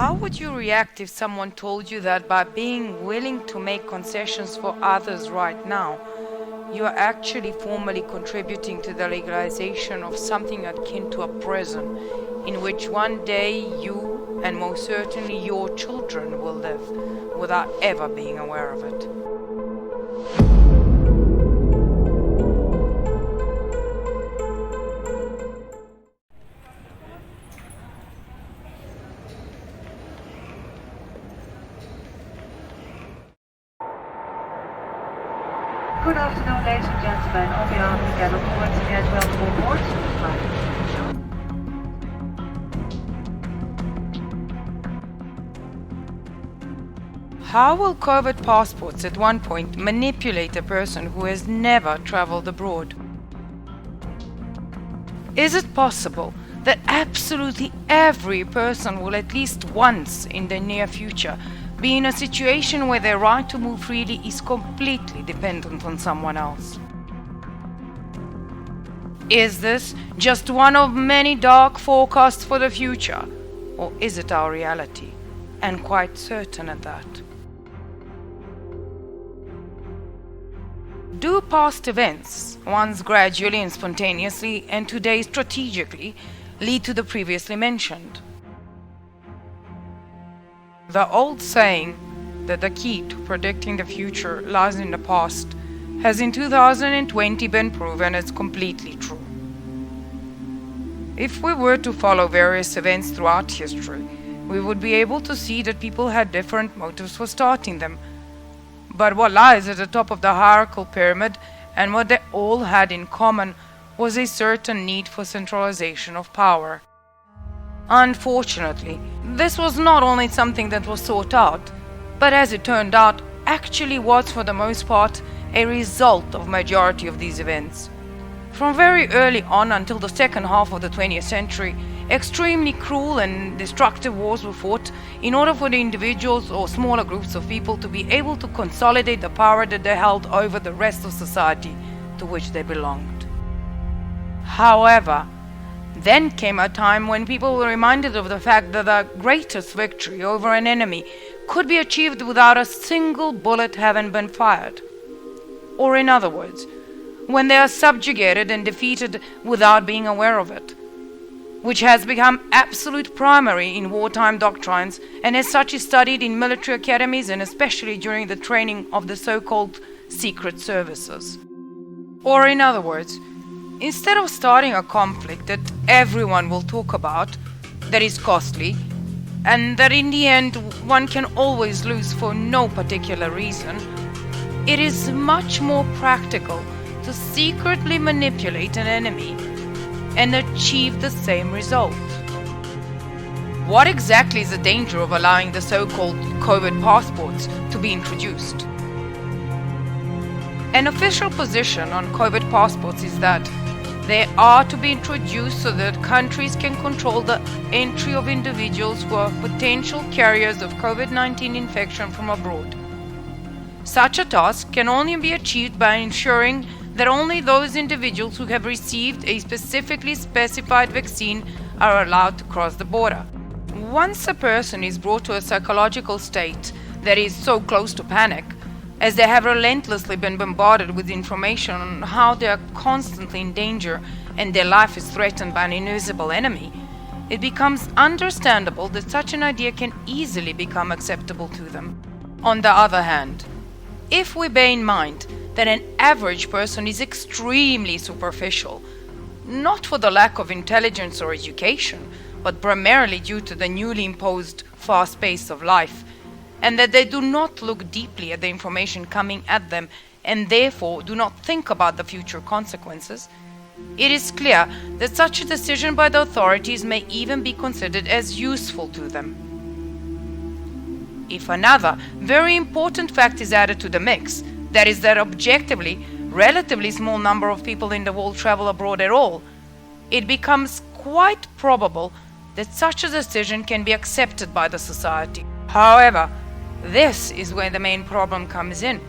How would you react if someone told you that by being willing to make concessions for others right now, you are actually formally contributing to the legalization of something akin to a prison, in which one day you, and most certainly your children, will live without ever being aware of it? Good afternoon, ladies and gentlemen. On behalf of the Cattle once again, welcome aboard. How will COVID passports at one point manipulate a person who has never traveled abroad? Is it possible that absolutely every person will at least once in the near future be in a situation where their right to move freely is completely dependent on someone else? Is this just one of many dark forecasts for the future, or is it our reality, and quite certain at that? Do past events, once gradually and spontaneously and today strategically, lead to the previously mentioned? The old saying that the key to predicting the future lies in the past has in 2020 been proven as completely true. If we were to follow various events throughout history, we would be able to see that people had different motives for starting them. But what lies at the top of the hierarchical pyramid, and what they all had in common, was a certain need for centralization of power. Unfortunately, this was not only something that was sought out, but as it turned out, actually was for the most part a result of majority of these events. From very early on until the second half of the 20th century, extremely cruel and destructive wars were fought in order for the individuals or smaller groups of people to be able to consolidate the power that they held over the rest of society to which they belonged. However, then came a time when people were reminded of the fact that the greatest victory over an enemy could be achieved without a single bullet having been fired. Or in other words, when they are subjugated and defeated without being aware of it, which has become absolute primary in wartime doctrines and as such is studied in military academies and especially during the training of the so-called secret services. Or in other words, instead of starting a conflict that everyone will talk about, that is costly, and that in the end one can always lose for no particular reason, it is much more practical to secretly manipulate an enemy and achieve the same result. What exactly is the danger of allowing the so-called COVID passports to be introduced? An official position on COVID passports is that they are to be introduced so that countries can control the entry of individuals who are potential carriers of COVID-19 infection from abroad. Such a task can only be achieved by ensuring that only those individuals who have received a specifically specified vaccine are allowed to cross the border. Once a person is brought to a psychological state that is so close to panic, as they have relentlessly been bombarded with information on how they are constantly in danger and their life is threatened by an invisible enemy, it becomes understandable that such an idea can easily become acceptable to them. On the other hand, if we bear in mind that an average person is extremely superficial, not for the lack of intelligence or education, but primarily due to the newly imposed fast pace of life, and that they do not look deeply at the information coming at them and therefore do not think about the future consequences, it is clear that such a decision by the authorities may even be considered as useful to them. If another very important fact is added to the mix, that is that objectively, relatively small number of people in the world travel abroad at all, it becomes quite probable that such a decision can be accepted by the society. However, this is where the main problem comes in.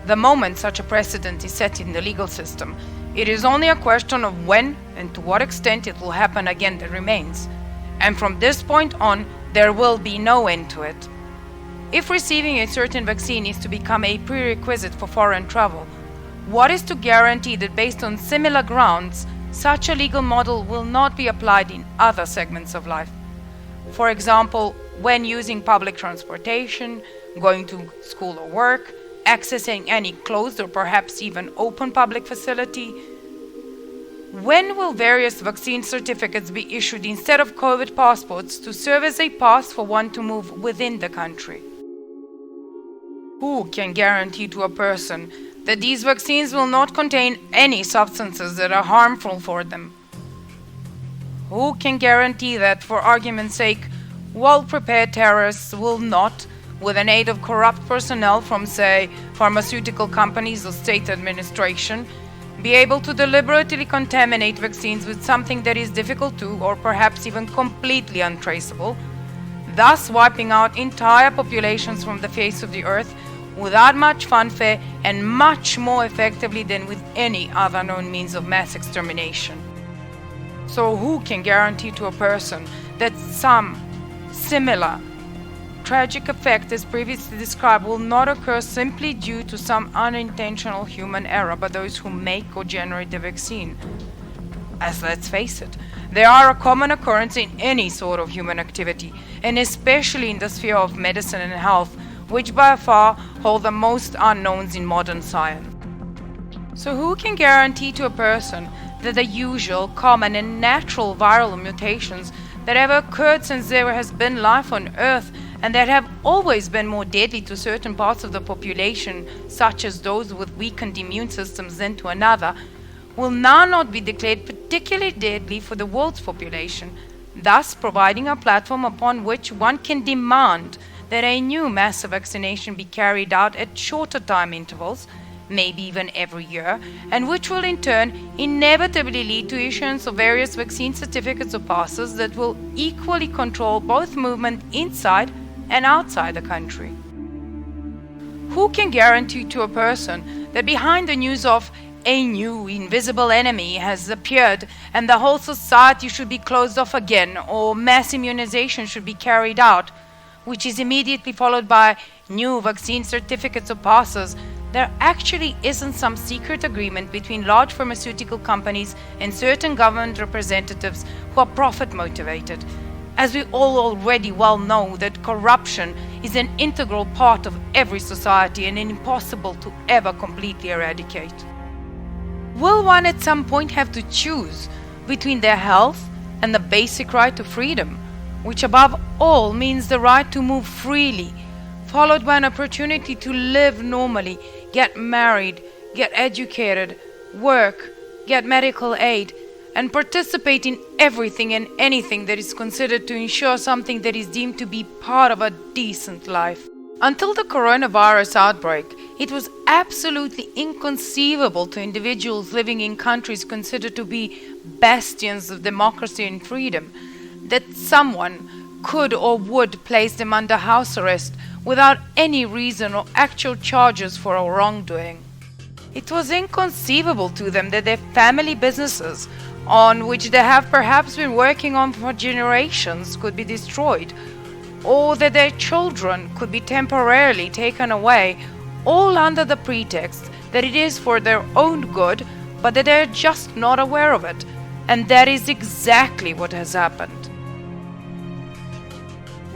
The moment such a precedent is set in the legal system, it is only a question of when and to what extent it will happen again that remains. And from this point on, there will be no end to it. If receiving a certain vaccine is to become a prerequisite for foreign travel, what is to guarantee that based on similar grounds, such a legal model will not be applied in other segments of life? For example, when using public transportation, going to school or work, accessing any closed or perhaps even open public facility. When will various vaccine certificates be issued instead of COVID passports to serve as a pass for one to move within the country? Who can guarantee to a person that these vaccines will not contain any substances that are harmful for them? Who can guarantee that, for argument's sake, well-prepared terrorists will not, with an aid of corrupt personnel from, say, pharmaceutical companies or state administration, be able to deliberately contaminate vaccines with something that is difficult to, or perhaps even completely untraceable, thus wiping out entire populations from the face of the earth without much fanfare and much more effectively than with any other known means of mass extermination? So who can guarantee to a person that some similar tragic effect as previously described will not occur simply due to some unintentional human error by those who make or generate the vaccine? As let's face it, they are a common occurrence in any sort of human activity, and especially in the sphere of medicine and health, which by far hold the most unknowns in modern science. So who can guarantee to a person that the usual, common and natural viral mutations that have occurred since there has been life on Earth and that have always been more deadly to certain parts of the population, such as those with weakened immune systems, than to another, will now not be declared particularly deadly for the world's population, thus providing a platform upon which one can demand that a new massive vaccination be carried out at shorter time intervals, maybe even every year, and which will in turn inevitably lead to issuance of various vaccine certificates or passes that will equally control both movement inside and outside the country. Who can guarantee to a person that behind the news of a new invisible enemy has appeared and the whole society should be closed off again, or mass immunization should be carried out, which is immediately followed by new vaccine certificates or passes, there actually isn't some secret agreement between large pharmaceutical companies and certain government representatives who are profit motivated? As we all already well know that corruption is an integral part of every society and impossible to ever completely eradicate. Will one at some point have to choose between their health and the basic right to freedom, which above all means the right to move freely, followed by an opportunity to live normally, get married, get educated, work, get medical aid, and participate in everything and anything that is considered to ensure something that is deemed to be part of a decent life? Until the coronavirus outbreak, it was absolutely inconceivable to individuals living in countries considered to be bastions of democracy and freedom that someone could or would place them under house arrest without any reason or actual charges for a wrongdoing. It was inconceivable to them that their family businesses, on which they have perhaps been working on for generations, could be destroyed, or that their children could be temporarily taken away, all under the pretext that it is for their own good, but that they're just not aware of it. And that is exactly what has happened.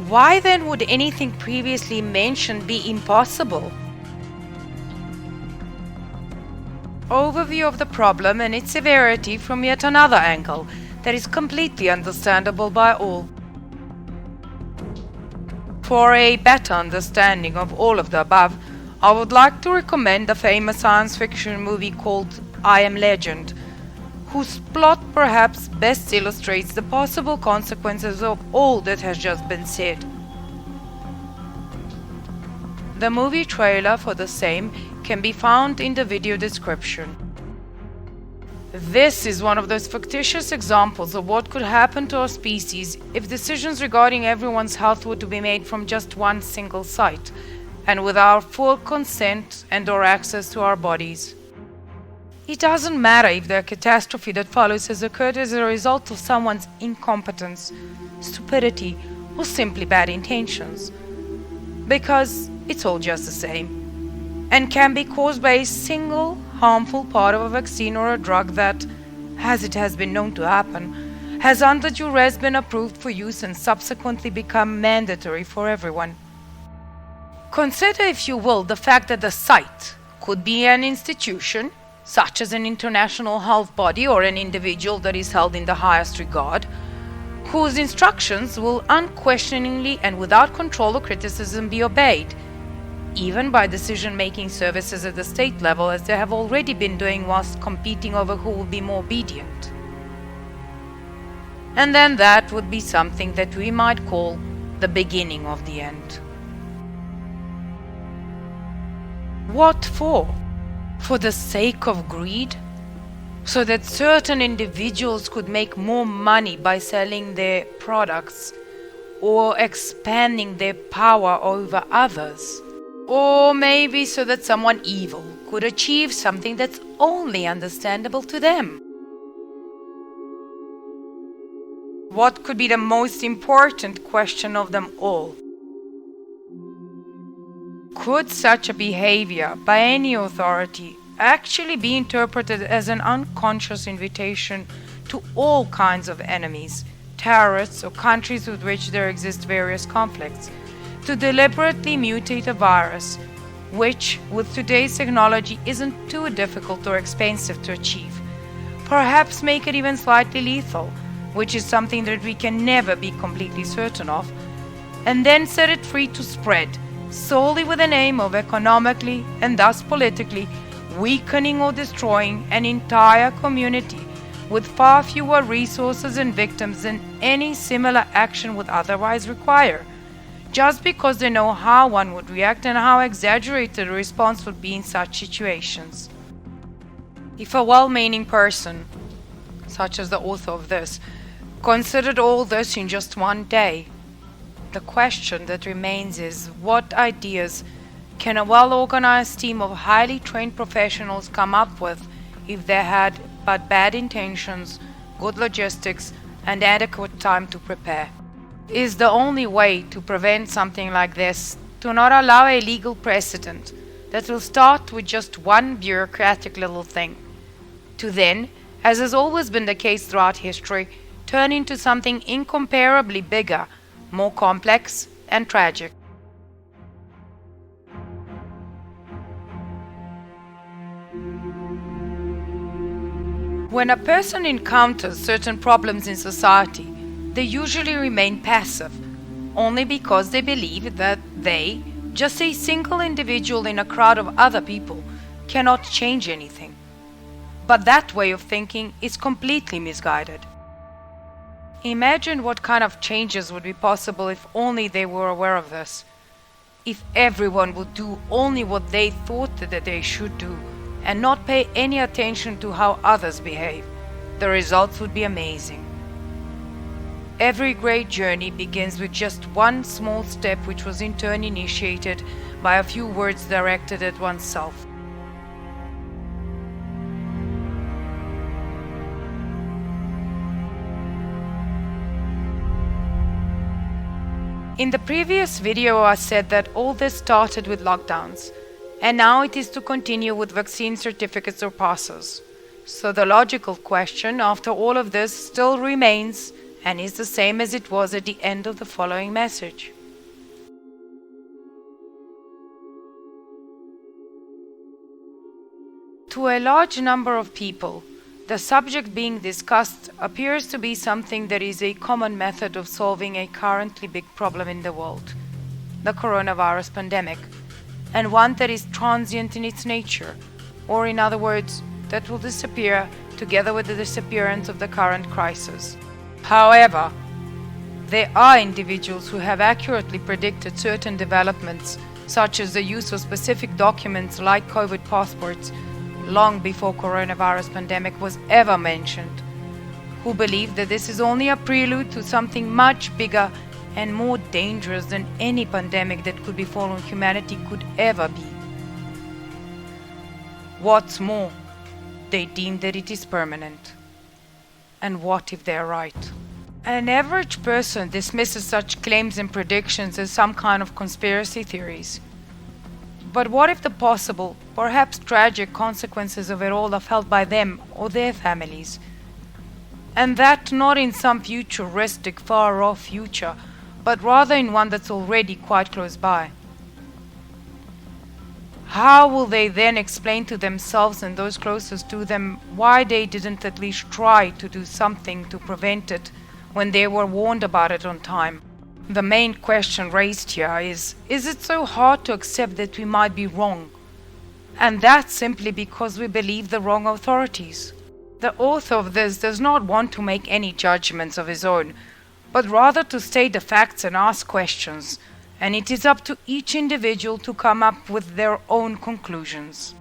Why then would anything previously mentioned be impossible? Overview of the problem and its severity from yet another angle that is completely understandable by all. For a better understanding of all of the above, I would like to recommend the famous science fiction movie called I Am Legend, whose plot perhaps best illustrates the possible consequences of all that has just been said. The movie trailer for the same can be found in the video description. This is one of those fictitious examples of what could happen to our species if decisions regarding everyone's health were to be made from just one single site, and with our full consent and/or access to our bodies. It doesn't matter if the catastrophe that follows has occurred as a result of someone's incompetence, stupidity, or simply bad intentions, because it's all just the same, and can be caused by a single harmful part of a vaccine or a drug that, as it has been known to happen, has under duress been approved for use and subsequently become mandatory for everyone. Consider, if you will, the fact that the site could be an institution, such as an international health body or an individual that is held in the highest regard, whose instructions will unquestioningly and without control or criticism be obeyed, even by decision-making services at the state level, as they have already been doing whilst competing over who will be more obedient. And then that would be something that we might call the beginning of the end. What for? For the sake of greed? So that certain individuals could make more money by selling their products or expanding their power over others? Or maybe so that someone evil could achieve something that's only understandable to them? What could be the most important question of them all? Could such a behavior by any authority actually be interpreted as an unconscious invitation to all kinds of enemies, terrorists, or countries with which there exist various conflicts, to deliberately mutate a virus, which, with today's technology, isn't too difficult or expensive to achieve, perhaps make it even slightly lethal, which is something that we can never be completely certain of, and then set it free to spread, solely with an aim of economically and thus politically weakening or destroying an entire community with far fewer resources and victims than any similar action would otherwise require, just because they know how one would react and how exaggerated a response would be in such situations. If a well-meaning person, such as the author of this, considered all this in just one day, the question that remains is, what ideas can a well-organized team of highly trained professionals come up with if they had but bad intentions, good logistics, and adequate time to prepare? Is the only way to prevent something like this to not allow a legal precedent that will start with just one bureaucratic little thing, to then, as has always been the case throughout history, turn into something incomparably bigger, more complex, and tragic? When a person encounters certain problems in society, they usually remain passive, only because they believe that they, just a single individual in a crowd of other people, cannot change anything. But that way of thinking is completely misguided. Imagine what kind of changes would be possible if only they were aware of this. If everyone would do only what they thought that they should do, and not pay any attention to how others behave, the results would be amazing. Every great journey begins with just one small step, which was in turn initiated by a few words directed at oneself. In the previous video, I said that all this started with lockdowns, and now it is to continue with vaccine certificates or passes. So the logical question after all of this still remains, and is the same as it was at the end of the following message. To a large number of people, the subject being discussed appears to be something that is a common method of solving a currently big problem in the world, the coronavirus pandemic, and one that is transient in its nature, or in other words, that will disappear together with the disappearance of the current crisis. However, there are individuals who have accurately predicted certain developments, such as the use of specific documents like COVID passports, long before coronavirus pandemic was ever mentioned, who believe that this is only a prelude to something much bigger and more dangerous than any pandemic that could befall on humanity could ever be. What's more, they deem that it is permanent. And what if they're right? An average person dismisses such claims and predictions as some kind of conspiracy theories. But what if the possible, perhaps tragic consequences of it all are felt by them or their families? And that not in some futuristic, far-off future, but rather in one that's already quite close by. How will they then explain to themselves and those closest to them why they didn't at least try to do something to prevent it when they were warned about it on time? The main question raised here is it so hard to accept that we might be wrong? And that's simply because we believe the wrong authorities. The author of this does not want to make any judgments of his own, but rather to state the facts and ask questions, and it is up to each individual to come up with their own conclusions.